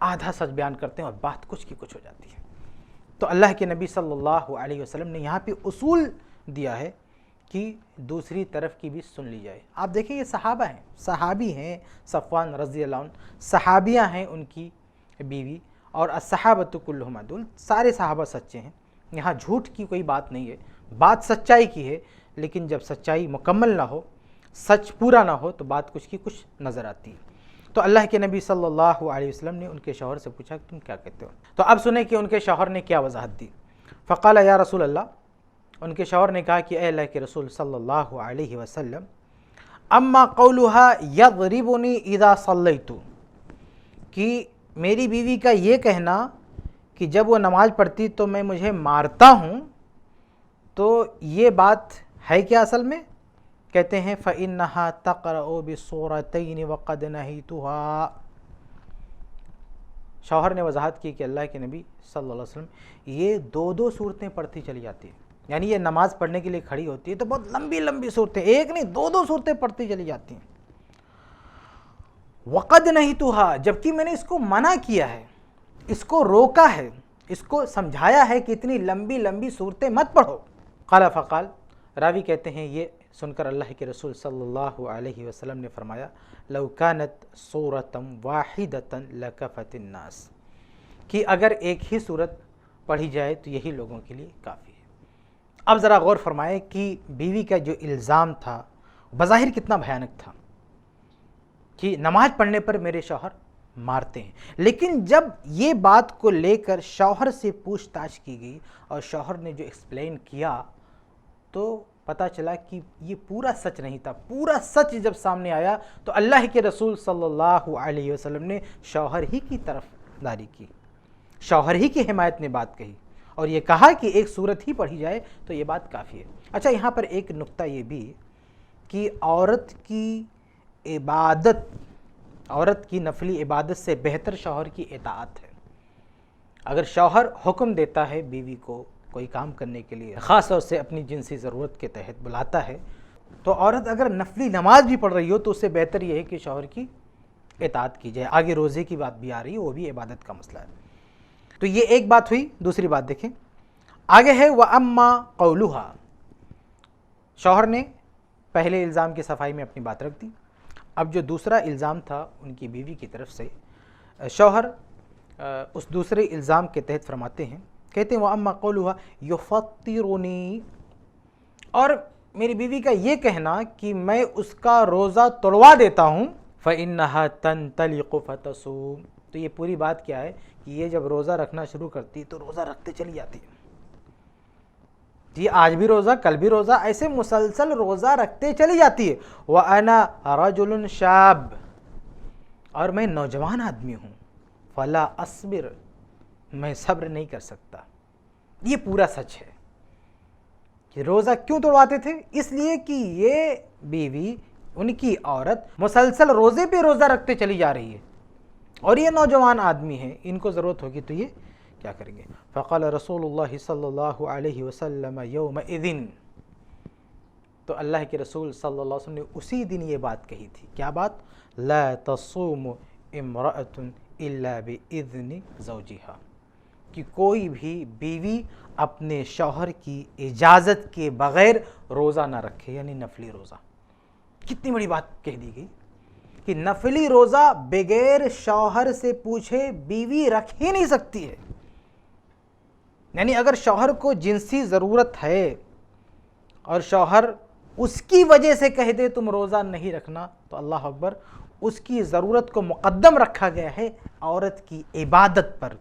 آدھا سچ بیان کرتے ہیں اور بات کچھ کی کچھ ہو جاتی ہے۔ تو اللہ کے نبی صلی اللہ علیہ وسلم نے یہاں پہ اصول دیا ہے کہ دوسری طرف کی بھی سن لی جائے۔ آپ دیکھیں یہ صحابہ ہیں، صحابی ہیں، صفوان رضی اللہ عنہ، صحابیہ ہیں ان کی بیوی، اور الصحابۃ کلھم عدول، سارے صحابہ سچے ہیں، یہاں جھوٹ کی کوئی بات نہیں ہے، بات سچائی کی ہے، لیکن جب سچائی مکمل نہ ہو، سچ پورا نہ ہو تو بات کچھ کی کچھ نظر آتی ہے۔ تو اللہ کے نبی صلی اللہ علیہ وسلم نے ان کے شوہر سے پوچھا کہ تم کیا کہتے ہو؟ تو اب سنیں کہ ان کے شوہر نے کیا وضاحت دی۔ فقال یا رسول اللہ، ان کے شوہر نے کہا کہ اے اللہ کے رسول صلی اللہ علیہ وسلم، اما قولها یضربنی اذا صلیت، کہ میری بیوی کا یہ کہنا کہ جب وہ نماز پڑھتی تو میں مجھے مارتا ہوں، تو یہ بات ہے کیا اصل میں؟ کہتے ہیں فَإِنَّهَا تَقْرَأُ بِالسُّورَتَيْنِ وَقَدْ نَهِيتُهَا۔ شوہر نے وضاحت کی کہ اللہ کے نبی صلی اللہ علیہ وسلم یہ دو دو صورتیں پڑھتی چلی جاتی ہیں، یعنی یہ نماز پڑھنے کے لیے کھڑی ہوتی ہے تو بہت لمبی لمبی صورتیں، ایک نہیں دو دو صورتیں پڑھتی چلی جاتی ہیں۔ وَقَدْ نَهِيتُهَا، جبکہ میں نے اس کو منع کیا ہے، اس کو روکا ہے، اس کو سمجھایا ہے کہ اتنی لمبی لمبی صورتیں مت پڑھو۔ قال فقال، راوی کہتے ہیں یہ سن کر اللہ کے رسول صلی اللہ علیہ وسلم نے فرمایا لو کانت سورۃ واحدۃ لکفت الناس، کہ اگر ایک ہی صورت پڑھی جائے تو یہی لوگوں کے لیے کافی ہے۔ اب ذرا غور فرمائیں کہ بیوی کا جو الزام تھا بظاہر کتنا بھیانک تھا کہ نماز پڑھنے پر میرے شوہر مارتے ہیں، لیکن جب یہ بات کو لے کر شوہر سے پوچھ تاچھ کی گئی اور شوہر نے جو ایکسپلین کیا تو پتہ چلا کہ یہ پورا سچ نہیں تھا۔ پورا سچ جب سامنے آیا تو اللہ کے رسول صلی اللہ علیہ وسلم نے شوہر ہی کی طرف داری کی، شوہر ہی کی حمایت میں بات کہی اور یہ کہا کہ ایک صورت ہی پڑھی جائے تو یہ بات کافی ہے۔ اچھا، یہاں پر ایک نقطہ یہ بھی کہ عورت کی عبادت، عورت کی نفلی عبادت سے بہتر شوہر کی اطاعت ہے۔ اگر شوہر حکم دیتا ہے بیوی کو کوئی کام کرنے کے لیے، خاص طور سے اپنی جنسی ضرورت کے تحت بلاتا ہے، تو عورت اگر نفلی نماز بھی پڑھ رہی ہو تو اس سے بہتر یہ ہے کہ شوہر کی اطاعت کی جائے۔ آگے روزے کی بات بھی آ رہی ہے، وہ بھی عبادت کا مسئلہ ہے۔ تو یہ ایک بات ہوئی۔ دوسری بات دیکھیں آگے ہے وَأَمَّا قَوْلُهَا، شوہر نے پہلے الزام کی صفائی میں اپنی بات رکھ دی۔ اب جو دوسرا الزام تھا ان کی بیوی کی طرف سے، شوہر اس دوسرے الزام کے تحت فرماتے ہیں، کہتے ہیں وَأَمَّا قَوْلُهَا يُفَطِّرُنِي، اور میری بیوی کا یہ کہنا کہ میں اس کا روزہ توڑوا دیتا ہوں، فَإِنَّهَا تَنْتَلِقُ فَتَصُومُ، تو یہ پوری بات کیا ہے کہ یہ جب روزہ رکھنا شروع کرتی تو روزہ رکھتے چلی جاتی ہے، جی آج بھی روزہ کل بھی روزہ، ایسے مسلسل روزہ رکھتے چلی جاتی ہے۔ وَأَنَا رَجُلٌ شَابٌ، اور میں نوجوان آدمی ہوں، فَلَا أَصْبِرُ، میں صبر نہیں کر سکتا۔ یہ پورا سچ ہے کہ روزہ کیوں توڑواتے تھے؟ اس لیے کہ یہ بیوی، ان کی عورت مسلسل روزے پہ روزہ رکھتے چلی جا رہی ہے اور یہ نوجوان آدمی ہیں، ان کو ضرورت ہوگی تو یہ کیا کریں گے؟ فقال رسول اللہ صلی اللہ علیہ وسلم یومئذ، تو اللہ کے رسول صلی اللہ علیہ وسلم نے اسی دن یہ بات کہی تھی۔ کیا بات؟ لا تصوم امرأۃ الا باذن زوجها، کہ کوئی بھی بیوی اپنے شوہر کی اجازت کے بغیر روزہ نہ رکھے، یعنی نفلی روزہ۔ کتنی بڑی بات کہہ دی گئی کہ نفلی روزہ بغیر شوہر سے پوچھے بیوی رکھ ہی نہیں سکتی ہے۔ یعنی اگر شوہر کو جنسی ضرورت ہے اور شوہر اس کی وجہ سے کہہ دے تم روزہ نہیں رکھنا، تو اللہ اکبر، اس کی ضرورت کو مقدم رکھا گیا ہے عورت کی عبادت پر،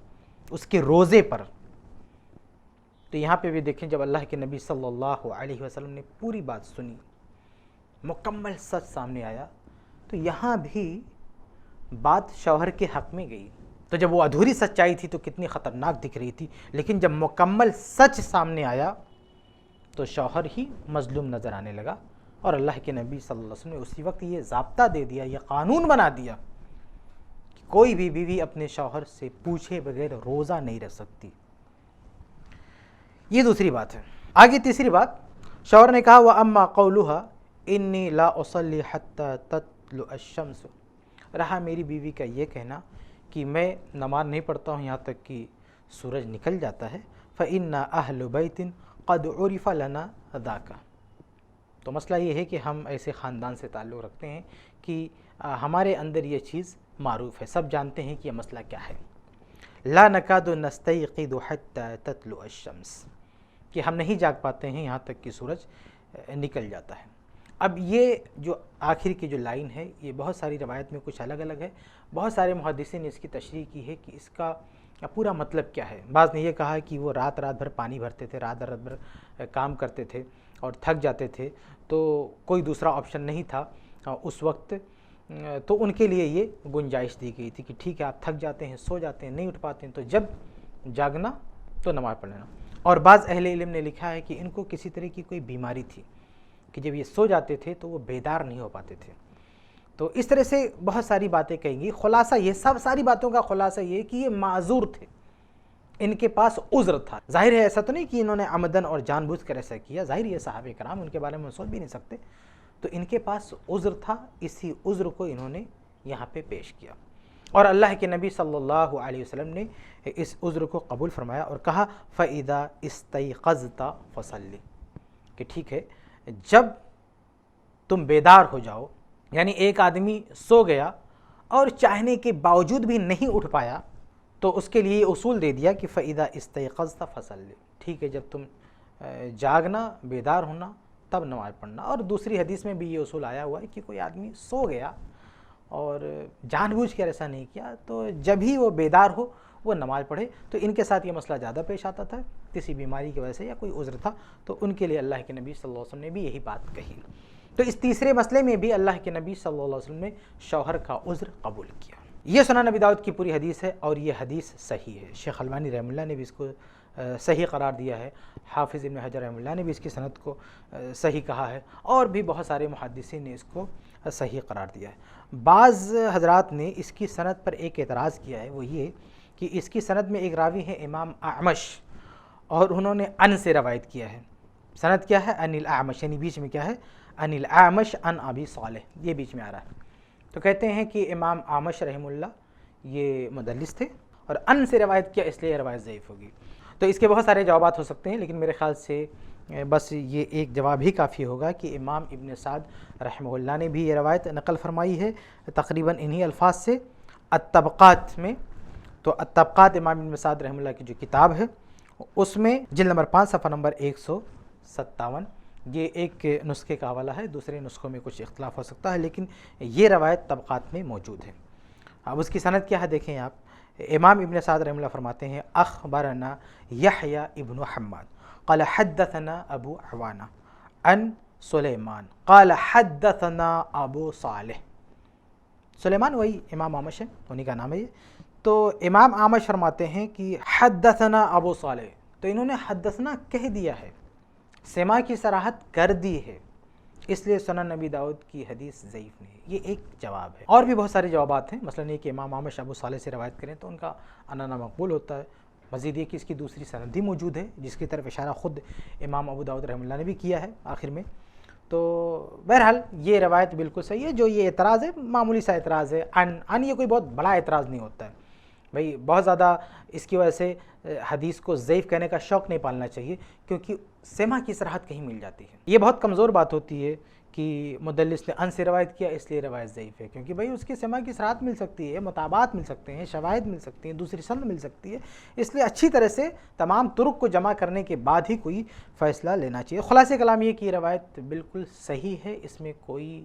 اس کے روزے پر۔ تو یہاں پہ بھی دیکھیں جب اللہ کے نبی صلی اللہ علیہ وسلم نے پوری بات سنی، مکمل سچ سامنے آیا، تو یہاں بھی بات شوہر کے حق میں گئی۔ تو جب وہ ادھوری سچائی تھی تو کتنی خطرناک دکھ رہی تھی، لیکن جب مکمل سچ سامنے آیا تو شوہر ہی مظلوم نظر آنے لگا، اور اللہ کے نبی صلی اللہ علیہ وسلم نے اسی وقت یہ ضابطہ دے دیا، یہ قانون بنا دیا کہ کوئی بھی بیوی اپنے شوہر سے پوچھے بغیر روزہ نہیں رکھ سکتی۔ یہ دوسری بات ہے۔ آگے تیسری بات، شوہر نے کہا وَأَمَّا قَوْلُهَا إِنِّي لَا أُصَلِّي حَتَّى تَطْلُعَ الشَّمْسُ، رہا میری بیوی کا یہ کہنا کہ میں نماز نہیں پڑھتا ہوں یہاں تک کہ سورج نکل جاتا ہے، فَإِنَّا أَهْلُ بَيْتٍ قَدْ عُرِفَ لَنَا ذَاكَ۔ تو مسئلہ یہ ہے کہ ہم ایسے خاندان سے تعلق رکھتے ہیں کہ ہمارے اندر یہ چیز معروف ہے، سب جانتے ہیں کہ یہ مسئلہ کیا ہے۔ لا نکاد نستیقظ حتی تطلع الشمس، کہ ہم نہیں جاگ پاتے ہیں یہاں تک کہ سورج نکل جاتا ہے۔ اب یہ جو آخر کی جو لائن ہے یہ بہت ساری روایت میں کچھ الگ الگ ہے، بہت سارے محدثین نے اس کی تشریح کی ہے کہ اس کا پورا مطلب کیا ہے۔ بعض نے یہ کہا کہ وہ رات بھر پانی بھرتے تھے، رات بھر کام کرتے تھے اور تھک جاتے تھے، تو کوئی دوسرا آپشن نہیں تھا اس وقت، تو ان کے لیے یہ گنجائش دی گئی تھی کہ ٹھیک ہے آپ تھک جاتے ہیں، سو جاتے ہیں، نہیں اٹھ پاتے ہیں، تو جب جاگنا تو نماز پڑھ لینا۔ اور بعض اہل علم نے لکھا ہے کہ ان کو کسی طرح کی کوئی بیماری تھی کہ جب یہ سو جاتے تھے تو وہ بیدار نہیں ہو پاتے تھے۔ تو اس طرح سے بہت ساری باتیں کہیں گی۔ خلاصہ یہ ساری باتوں کا خلاصہ یہ کہ یہ معذور تھے، ان کے پاس عذر تھا۔ ظاہر ہے ایسا تو نہیں کہ انہوں نے عمدن اور جان بوجھ کر ایسا کیا، ظاہر یہ صحابہ کرام ان کے بارے میں سوچ بھی نہیں سکتے، تو ان کے پاس عذر تھا، اسی عذر کو انہوں نے یہاں پہ پیش کیا، اور اللہ کے نبی صلی اللہ علیہ وسلم نے اس عذر کو قبول فرمایا اور کہا فَإِذَا اسْتَيْقَظْتَ فَصَلِّ، کہ ٹھیک ہے جب تم بیدار ہو جاؤ، یعنی ایک آدمی سو گیا اور چاہنے کے باوجود بھی نہیں اٹھ پایا تو اس کے لیے یہ اصول دے دیا کہ فَإِذَا اسْتَيْقَظْتَ فَصَلِّ، ٹھیک ہے جب تم جاگنا، بیدار ہونا، تب نماز پڑھنا۔ اور دوسری حدیث میں بھی یہ اصول آیا ہوا ہے کہ کوئی آدمی سو گیا اور جان بوجھ کر ایسا نہیں کیا تو جب ہی وہ بیدار ہو وہ نماز پڑھے۔ تو ان کے ساتھ یہ مسئلہ زیادہ پیش آتا تھا، کسی بیماری کی وجہ سے یا کوئی عذر تھا، تو ان کے لیے اللہ کے نبی صلی اللہ علیہ وسلم نے بھی یہی بات کہی۔ تو اس تیسرے مسئلے میں بھی اللہ کے نبی صلی اللہ علیہ وسلم نے شوہر کا عذر قبول کیا۔ یہ سنن نبی داؤد کی پوری حدیث ہے اور یہ حدیث صحیح ہے۔ شیخ البانی رحمہ اللہ نے بھی اس کو صحیح قرار دیا ہے، حافظ ابن حجر رحمہ اللہ نے بھی اس کی سند کو صحیح کہا ہے، اور بھی بہت سارے محدثین نے اس کو صحیح قرار دیا ہے۔ بعض حضرات نے اس کی سند پر ایک اعتراض کیا ہے، وہ یہ کہ اس کی سند میں ایک راوی ہے امام اعمش، اور انہوں نے ان سے روایت کیا ہے۔ سند کیا ہے؟ ان الاعمش، یعنی بیچ میں کیا ہے؟ ان الاعمش ان ابی صالح، یہ بیچ میں آ رہا ہے۔ تو کہتے ہیں کہ امام اعمش رحمہ اللہ یہ مدلس تھے اور ان سے روایت کیا، اس لیے روایت ضعیف ہوگی۔ تو اس کے بہت سارے جوابات ہو سکتے ہیں، لیکن میرے خیال سے بس یہ ایک جواب ہی کافی ہوگا کہ امام ابن سعد رحمہ اللہ نے بھی یہ روایت نقل فرمائی ہے تقریباً انہی الفاظ سے الطبقات میں۔ تو الطبقات امام ابن سعد رحمہ اللہ کی جو کتاب ہے اس میں جلد نمبر 5 صفحہ نمبر 157، یہ ایک نسخے کا حوالہ ہے، دوسرے نسخوں میں کچھ اختلاف ہو سکتا ہے، لیکن یہ روایت طبقات میں موجود ہے۔ اب اس کی سند کیا ہے دیکھیں آپ۔ امام ابن سعد رحمہ اللہ فرماتے ہیں اخبرنا یحییٰ ابن حماد قال حدثنا ابو عوانہ عن سلیمان قال حدثنا ابو صالح۔ سلیمان وہی امام اعمش ہے، انہی کا نام ہے یہ۔ تو امام اعمش فرماتے ہیں کہ حدثنا ابو صالح، تو انہوں نے حدثنا کہہ دیا ہے، سماع کی صراحت کر دی ہے، اس لیے سنن نبی داؤد کی حدیث ضعیف نہیں ہے۔ یہ ایک جواب ہے، اور بھی بہت سارے جوابات ہیں، مثلا یہ کہ امام اعمش ابو صالح سے روایت کریں تو ان کا انانا مقبول ہوتا ہے۔ مزید یہ کہ اس کی دوسری سند بھی موجود ہے جس کی طرف اشارہ خود امام ابو داؤد رحمہ اللہ نے بھی کیا ہے آخر میں۔ تو بہرحال یہ روایت بالکل صحیح ہے۔ جو یہ اعتراض ہے معمولی سا اعتراض ہے، ان یہ کوئی بہت بڑا اعتراض نہیں ہوتا ہے بھائی، بہت زیادہ اس کی وجہ سے حدیث کو ضعیف کہنے کا شوق نہیں پالنا چاہیے، کیونکہ سماع کی صراحت کہیں مل جاتی ہے۔ یہ بہت کمزور بات ہوتی ہے کہ مدلس نے ان سے روایت کیا اس لیے روایت ضعیف ہے، کیونکہ بھائی اس کی سماع کی صراحت مل سکتی ہے، مطابعات مل سکتے ہیں، شواہد مل سکتی ہیں، دوسری سند مل سکتی ہے، اس لیے اچھی طرح سے تمام طرق کو جمع کرنے کے بعد ہی کوئی فیصلہ لینا چاہیے۔ خلاصہ کلام یہ کہ یہ روایت بالکل صحیح ہے، اس میں کوئی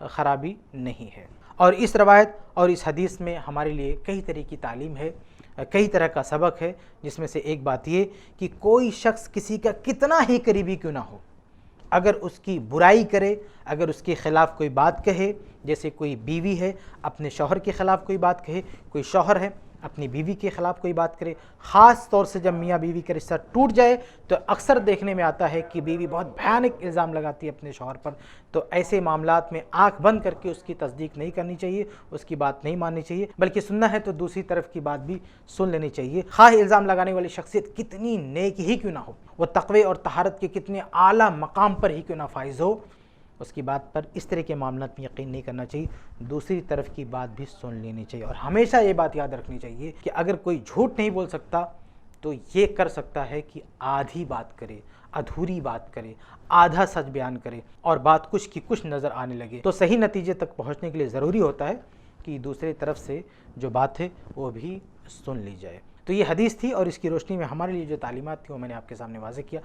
خرابی نہیں ہے، اور اس روایت اور اس حدیث میں ہمارے لیے کئی طرح کی تعلیم ہے، کئی طرح کا سبق ہے، جس میں سے ایک بات یہ کہ کوئی شخص کسی کا کتنا ہی قریبی کیوں نہ ہو، اگر اس کی برائی کرے، اگر اس کے خلاف کوئی بات کہے، جیسے کوئی بیوی ہے اپنے شوہر کے خلاف کوئی بات کہے، کوئی شوہر ہے اپنی بیوی کے خلاف کوئی بات کرے، خاص طور سے جب میاں بیوی کا رشتہ ٹوٹ جائے تو اکثر دیکھنے میں آتا ہے کہ بیوی بہت بھیانک الزام لگاتی ہے اپنے شوہر پر۔ تو ایسے معاملات میں آنکھ بند کر کے اس کی تصدیق نہیں کرنی چاہیے، اس کی بات نہیں ماننی چاہیے، بلکہ سننا ہے تو دوسری طرف کی بات بھی سن لینی چاہیے، خواہ الزام لگانے والی شخصیت کتنی نیک ہی کیوں نہ ہو، وہ تقوی اور طہارت کے کتنے اعلیٰ مقام پر ہی کیوں نہ فائز ہو، اس کی بات پر اس طرح کے معاملات میں یقین نہیں کرنا چاہیے، دوسری طرف کی بات بھی سن لینی چاہیے۔ اور ہمیشہ یہ بات یاد رکھنی چاہیے کہ اگر کوئی جھوٹ نہیں بول سکتا تو یہ کر سکتا ہے کہ آدھی بات کرے، ادھوری بات کرے، آدھا سچ بیان کرے اور بات کچھ کی کچھ نظر آنے لگے۔ تو صحیح نتیجے تک پہنچنے کے لیے ضروری ہوتا ہے کہ دوسرے طرف سے جو بات ہے وہ بھی سن لی جائے۔ تو یہ حدیث تھی اور اس کی روشنی میں ہمارے لیے جو تعلیمات تھی وہ میں نے آپ کے سامنے واضح کیا۔